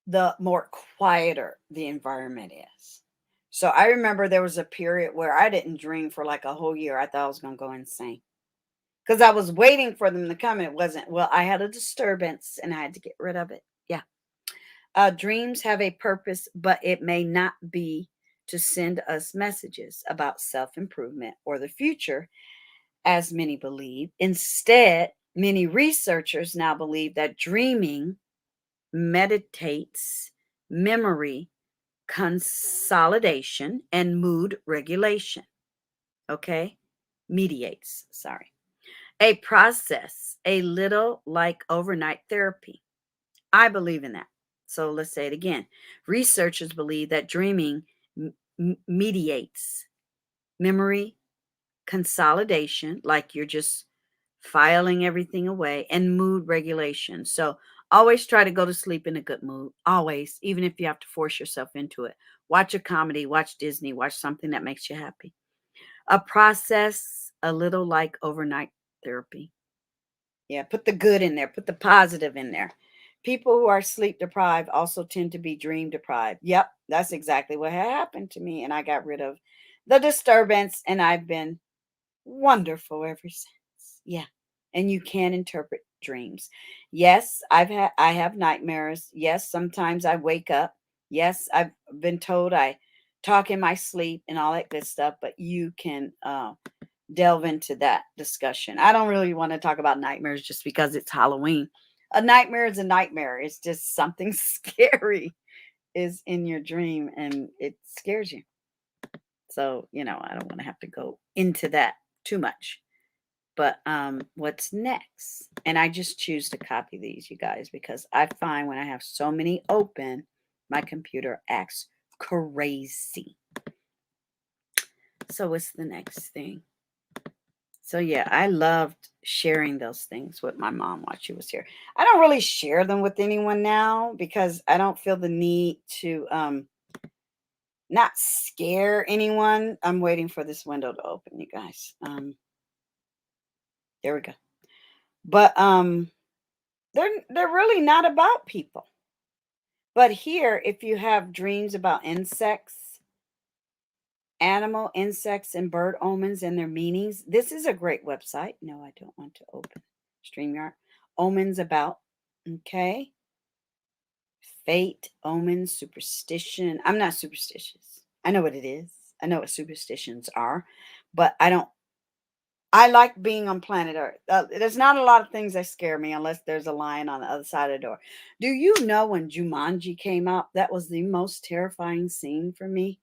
the more quieter the environment is. So I remember there was a period where I didn't dream for like a whole year. I thought I was going to go insane, because I was waiting for them to come, and it wasn't. Well, I had a disturbance and I had to get rid of it. Yeah. Dreams have a purpose, but it may not be to send us messages about self-improvement or the future, as many believe. Instead, many researchers now believe that dreaming meditates memory consolidation and mood regulation. Okay? Mediates, sorry. A process, a little like overnight therapy. I believe in that. So let's say it again. Researchers believe that dreaming mediates memory consolidation, like you're just filing everything away, and mood regulation. So always try to go to sleep in a good mood. Always, even if you have to force yourself into it. Watch a comedy, watch Disney, watch something that makes you happy. A process, a little like overnight therapy. Yeah, put the good in there, put the positive in there. People who are sleep deprived also tend to be dream deprived. Yep, that's exactly what happened to me. And I got rid of the disturbance, and I've been wonderful ever since. Yeah. And you can interpret dreams. Yes, I have nightmares. Yes, sometimes I wake up. Yes, I've been told I talk in my sleep and all that good stuff, but you can delve into that discussion. I don't really want to talk about nightmares just because it's Halloween. A nightmare is a nightmare. It's just something scary is in your dream and it scares you. So, I don't want to have to go into that too much. But what's next? And I just choose to copy these, you guys, because I find when I have so many open, my computer acts crazy. So what's the next thing? So yeah, I loved sharing those things with my mom while she was here. I don't really share them with anyone now because I don't feel the need to not scare anyone. I'm waiting for this window to open, you guys. There we go. But they're really not about people. But here, if you have dreams about insects, animal, insects, and bird omens and their meanings, this is a great website. No, I don't want to open StreamYard. Omens about, okay? Fate, omens, superstition. I'm not superstitious. I know what it is. I know what superstitions are, but I like being on planet Earth. There's not a lot of things that scare me unless there's a lion on the other side of the door. Do you know when Jumanji came out, that was the most terrifying scene for me?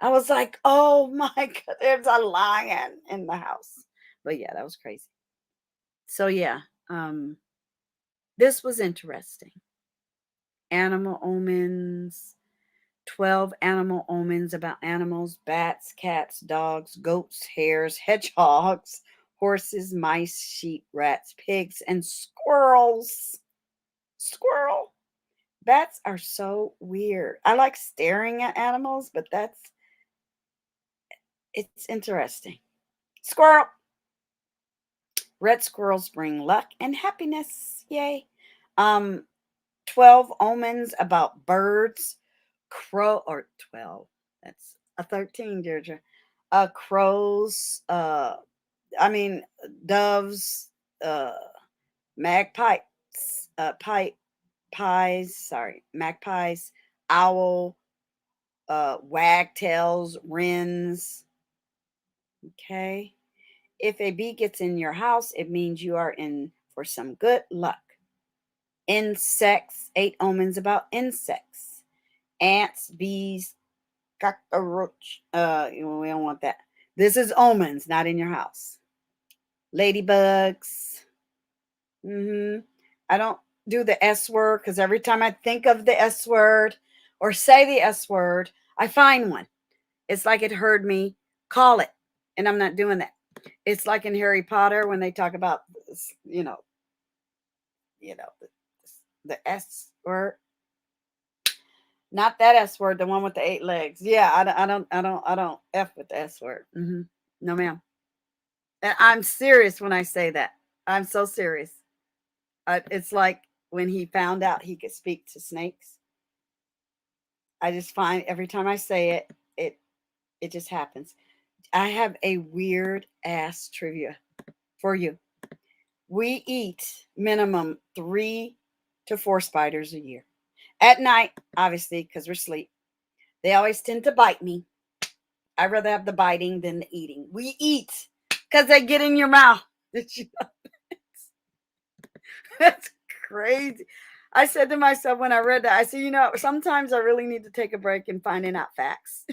I was like, oh my God, there's a lion in the house. But yeah, that was crazy. So yeah, this was interesting. Animal omens, 12 animal omens about animals: bats, cats, dogs, goats, hares, hedgehogs, horses, mice, sheep, rats, pigs, and squirrels. Squirrel. Bats are so weird. I like staring at animals, but it's interesting. Squirrel. Red squirrels bring luck and happiness. Yay. 12 omens about birds. Crow, or 12. That's a 13, Deirdre. Crows, doves, magpies, magpies, owl, wagtails, wrens. Okay. If a bee gets in your house, it means you are in for some good luck. Insects, 8 omens about insects. Ants, bees, cockroach. We don't want that. This is omens, not in your house. Ladybugs. I don't do the S word because every time I think of the S word or say the S word, I find one. It's like it heard me call it, and I'm not doing that. It's like in Harry Potter when they talk about, the, the S word. Not that S word, the one with the 8 legs. Yeah, I don't F with the S word. No, ma'am. And I'm serious when I say that. I'm so serious. It's like when he found out he could speak to snakes. I just find every time I say it just happens. I have a weird ass trivia for you. We eat minimum 3 to 4 spiders a year. At night, obviously, because we're asleep. They always tend to bite me. I'd rather have the biting than the eating. We eat because they get in your mouth. Did you know? That's crazy. I said to myself when I read that, I said, you know, sometimes I really need to take a break and finding out facts.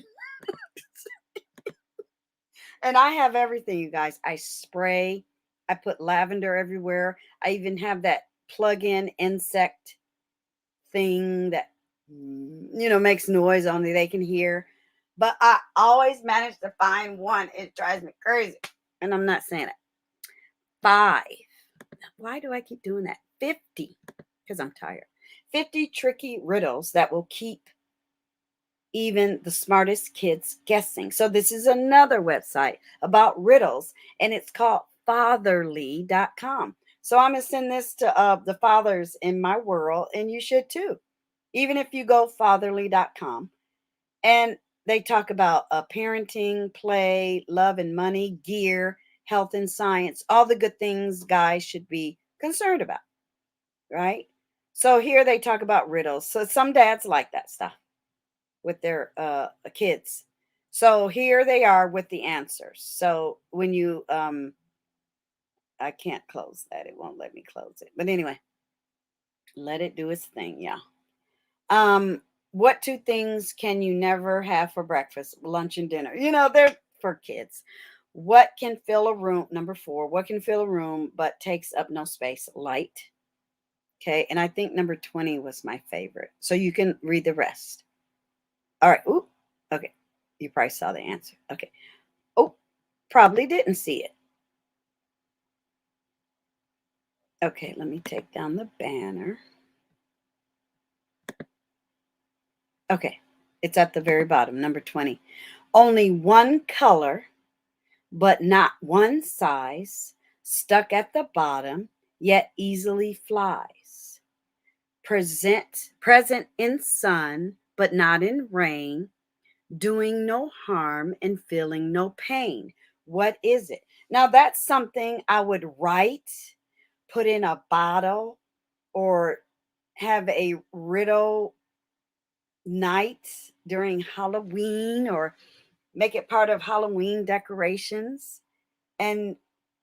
And I have everything, you guys. I spray, I put lavender everywhere. I even have that plug-in insect thing that, you know, makes noise only they can hear. But I always manage to find one. It drives me crazy. And I'm not saying it. 5. Why do I keep doing that? 50. Because I'm tired. 50 tricky riddles that will keep even the smartest kids guessing. So this is another website about riddles, and it's called fatherly.com. So I'm going to send this to the fathers in my world, and you should too. Even if you go fatherly.com, and they talk about parenting, play, love and money, gear, health and science, all the good things guys should be concerned about, right? So here they talk about riddles. So some dads like that stuff with their kids. So here they are with the answers. So when you I can't close that. It won't let me close it. But anyway, let it do its thing, yeah. What 2 things can you never have for breakfast, lunch, and dinner? You know, they're for kids. What can fill a room? Number 4, what can fill a room but takes up no space? Light. Okay, and I think number 20 was my favorite. So you can read the rest. All right. Ooh, okay. You probably saw the answer. Okay. Oh, probably didn't see it. Okay, let me take down the banner. Okay, it's at the very bottom, number 20. Only one color, but not one size, stuck at the bottom, yet easily flies. Present in sun, but not in rain, doing no harm and feeling no pain. What is it? Now, that's something I would write, put in a bottle, or have a riddle night during Halloween, or make it part of Halloween decorations, and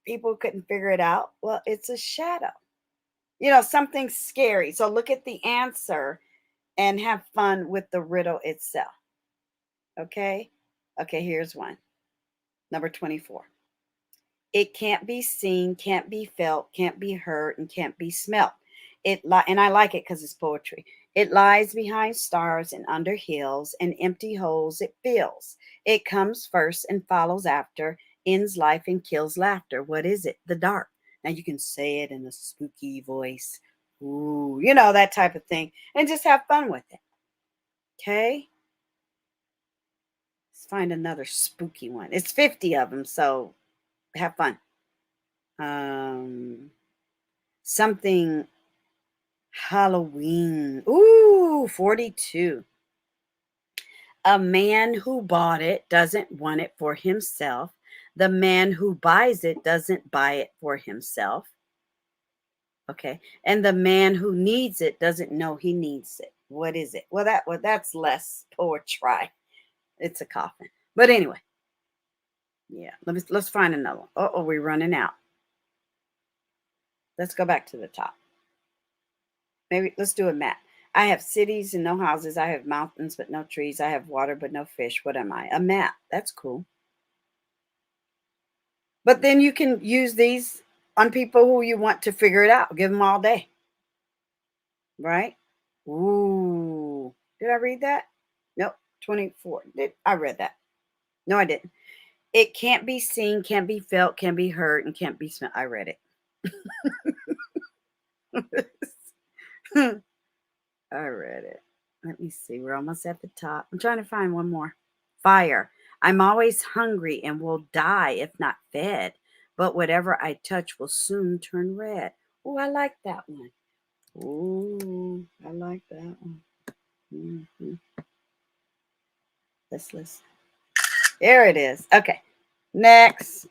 people couldn't figure it out. Well, it's a shadow, you know, something scary. So look at the answer and have fun with the riddle itself. Okay. Okay, here's one. Number 24. It can't be seen, can't be felt, can't be heard, and can't be smelt. And I like it because it's poetry. It lies behind stars and under hills, and empty holes it fills. It comes first and follows after, ends life and kills laughter. What is it? The dark. Now you can say it in a spooky voice. Ooh, you know, that type of thing. And just have fun with it. Okay? Let's find another spooky one. It's 50 of them, so have fun. Something Halloween. Ooh, 42. A man who bought it doesn't want it for himself. The man who buys it doesn't buy it for himself. Okay. And the man who needs it doesn't know he needs it. What is it? Well, that's less poetry. It's a coffin. But anyway. Yeah. Let's find another one. Oh, we're running out. Let's go back to the top. Maybe let's do a map. I have cities and no houses. I have mountains but no trees. I have water but no fish. What am I? A map. That's cool. But then you can use these on people who you want to figure it out. Give them all day. Right? Ooh. Did I read that? Nope. 24. I read that? No, I didn't. It can't be seen, can't be felt, can't be heard, and can't be smelled. I read it. I read it. Let me see. We're almost at the top. I'm trying to find one more. Fire. I'm always hungry and will die if not fed. But whatever I touch will soon turn red. Oh, I like that one. Oh, I like that one. Mm-hmm. Let's listen. There it is. Okay. Next.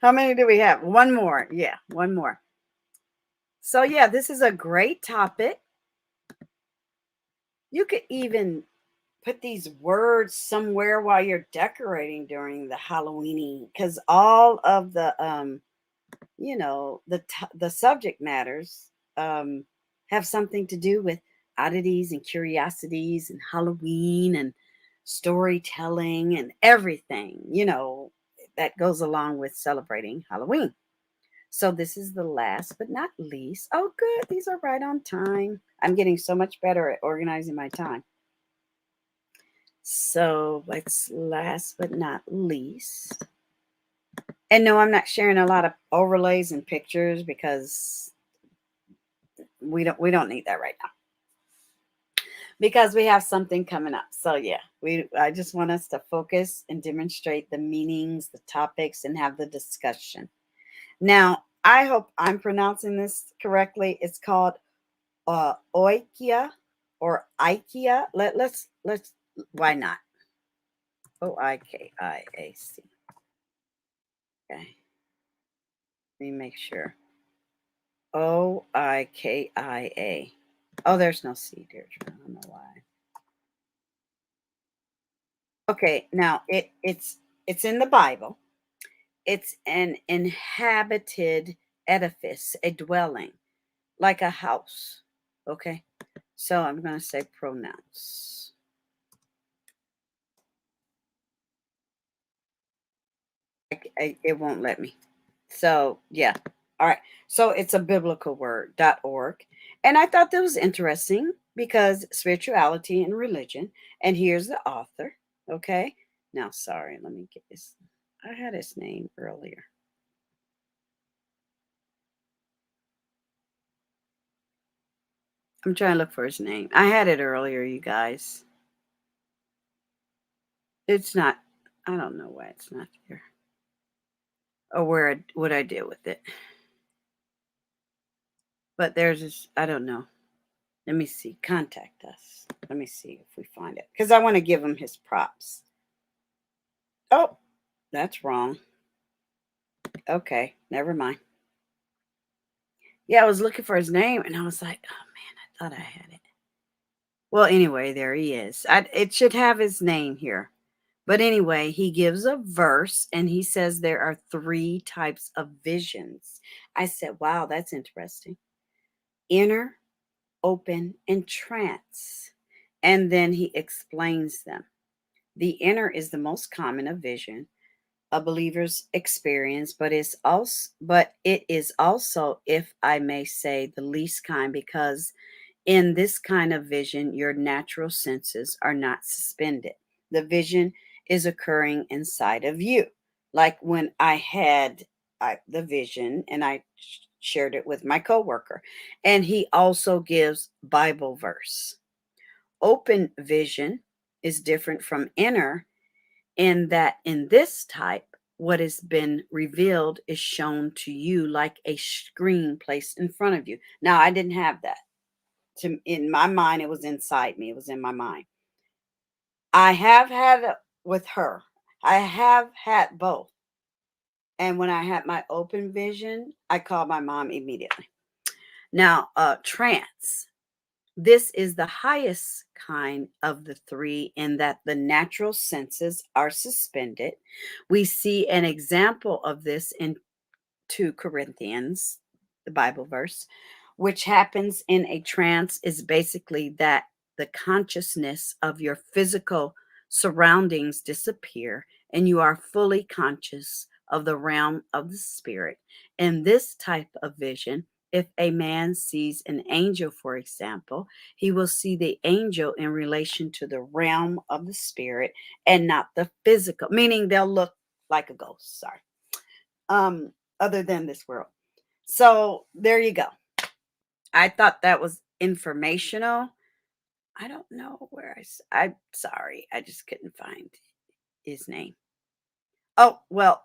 How many do we have? One more. Yeah, one more. So, yeah, this is a great topic. You could even put these words somewhere while you're decorating during the Halloweeny, because all of the you know, the subject matters have something to do with oddities and curiosities and Halloween and storytelling and everything, you know, that goes along with celebrating Halloween. So this is the last but not least. Oh, good. These are right on time. I'm getting so much better at organizing my time. So let's last but not least. And no, I'm not sharing a lot of overlays and pictures because we don't need that right now. Because we have something coming up. So yeah, I just want us to focus and demonstrate the meanings, the topics, and have the discussion. Now, I hope I'm pronouncing this correctly. It's called Oikia or IKEA. Let's why not? OIKIAC. Okay. Let me make sure. OIKIA. Oh, there's no C, Deirdre. I don't know why. Okay, now it's in the Bible. It's an inhabited edifice, a dwelling, like a house. Okay, so I'm going to say pronouns. It won't let me. So yeah, all right. So it's a biblical word .org, and I thought that was interesting because spirituality and religion. And here's the author. Okay, now sorry, let me get this. I had his name earlier. I'm trying to look for his name. I had it earlier, you guys. It's not. I don't know why it's not here, or what I did with it. But there's this. I don't know. Let me see. Contact us. Let me see if we find it because I want to give him his props. Oh, that's wrong. Okay, never mind. Yeah, I was looking for his name and I was like, oh man, I thought I had it. Well, anyway, there he is. It should have his name here. But anyway, he gives a verse and he says there are 3 types of visions. I said, wow, that's interesting. Inner, open, and trance. And then he explains them. The inner is the most common of vision a believer's experience, but it is also, if I may say, the least kind because in this kind of vision, your natural senses are not suspended. The vision is occurring inside of you. Like when I had the vision and I shared it with my coworker, and he also gives Bible verse. Open vision is different from inner in that in this type, what has been revealed is shown to you like a screen placed in front of you. Now, I didn't have that in my mind. It was inside me. It was in my mind. I have had it with her. I have had both. And when I had my open vision, I called my mom immediately. Now, trance. This is the highest kind of the 3 in that the natural senses are suspended. We see an example of this in 2 Corinthians, the Bible verse, which happens in a trance is basically that the consciousness of your physical surroundings disappear and you are fully conscious of the realm of the spirit. In this type of vision, if a man sees an angel, for example, he will see the angel in relation to the realm of the spirit and not the physical, meaning they'll look like a ghost. Sorry. Other than this world. So there you go. I thought that was informational. I don't know where I'm sorry. I just couldn't find his name. Oh, well,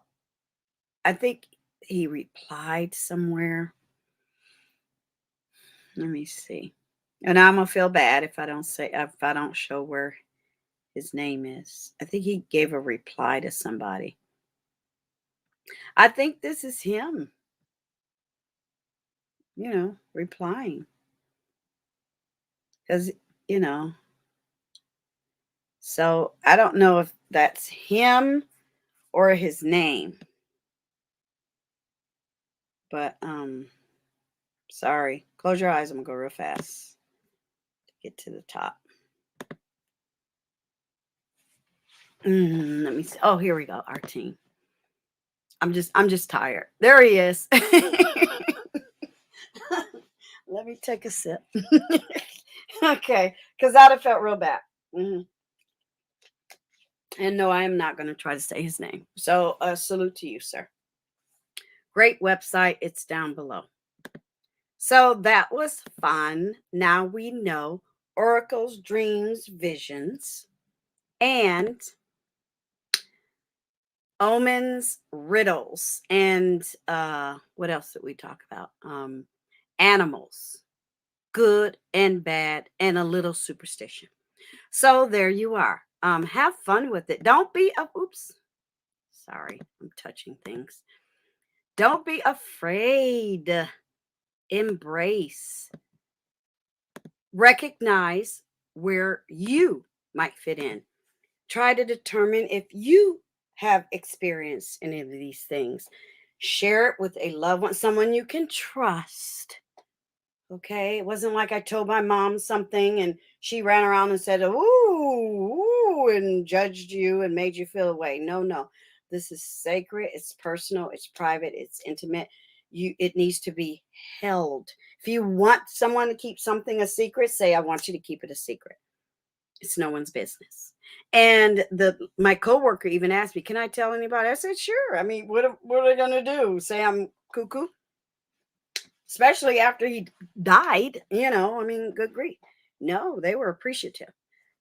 I think he replied somewhere. Let me see. And I'm gonna feel bad if I don't show where his name is. I think he gave a reply to somebody. I think this is him, replying. Because, you know, So I don't know if that's him or his name. But sorry. Close your eyes. I'm gonna go real fast to get to the top. Let me see. Oh, here we go. Our team. I'm just tired. There he is. Let me take a sip. Okay, because that have felt real bad. And no, I am not going to try to say his name. So salute to you, sir. Great website. It's down below. So that was fun. Now we know oracles, dreams, visions, and omens, riddles, and what else did we talk about? Animals, good and bad, and a little superstition. So there you are. Have fun with it. Don't be oops. Sorry, I'm touching things. Don't be afraid. Embrace. Recognize where you might fit in. Try to determine if you have experienced any of these things. Share it with a loved one, someone you can trust. Okay, it wasn't like I told my mom something and she ran around and said, ooh, and judged you and made you feel away. No. This is sacred, it's personal, it's private, it's intimate. It needs to be held. If you want someone to keep something a secret, say, I want you to keep it a secret. It's no one's business. And my coworker even asked me, can I tell anybody? I said, sure. I mean, what are they going to do? Say I'm cuckoo? Especially after he died, I mean, good grief. No, they were appreciative.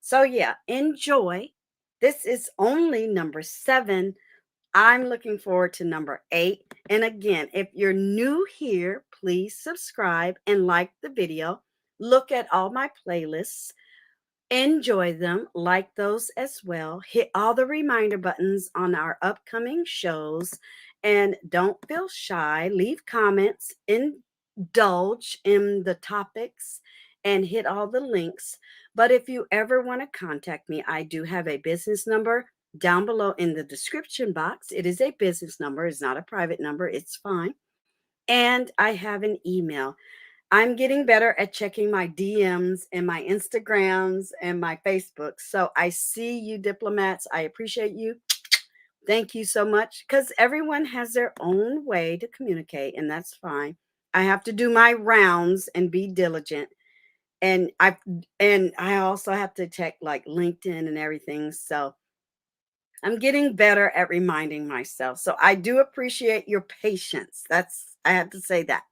So yeah, enjoy. This is only number 7. I'm looking forward to number 8. And again, if you're new here, please subscribe and like the video. Look at all my playlists. Enjoy them, like those as well. Hit all the reminder buttons on our upcoming shows. And don't feel shy. Leave comments. Indulge in the topics and hit all the links. But if you ever want to contact me, I do have a business number down below in the description box. It is a business number. It's not a private number. It's fine. And I have an email. I'm getting better at checking my DMs and my Instagrams and my Facebook. So I see you diplomats. I appreciate you. Thank you so much, because everyone has their own way to communicate, and that's fine. I have to do my rounds and be diligent. And I also have to check like LinkedIn and everything. So I'm getting better at reminding myself. So I do appreciate your patience. I have to say that.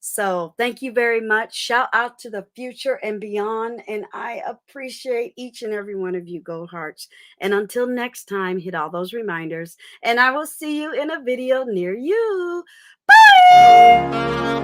So thank you very much. Shout out to the future and beyond. And I appreciate each and every one of you, Gold Hearts. And until next time, hit all those reminders. And I will see you in a video near you. Bye!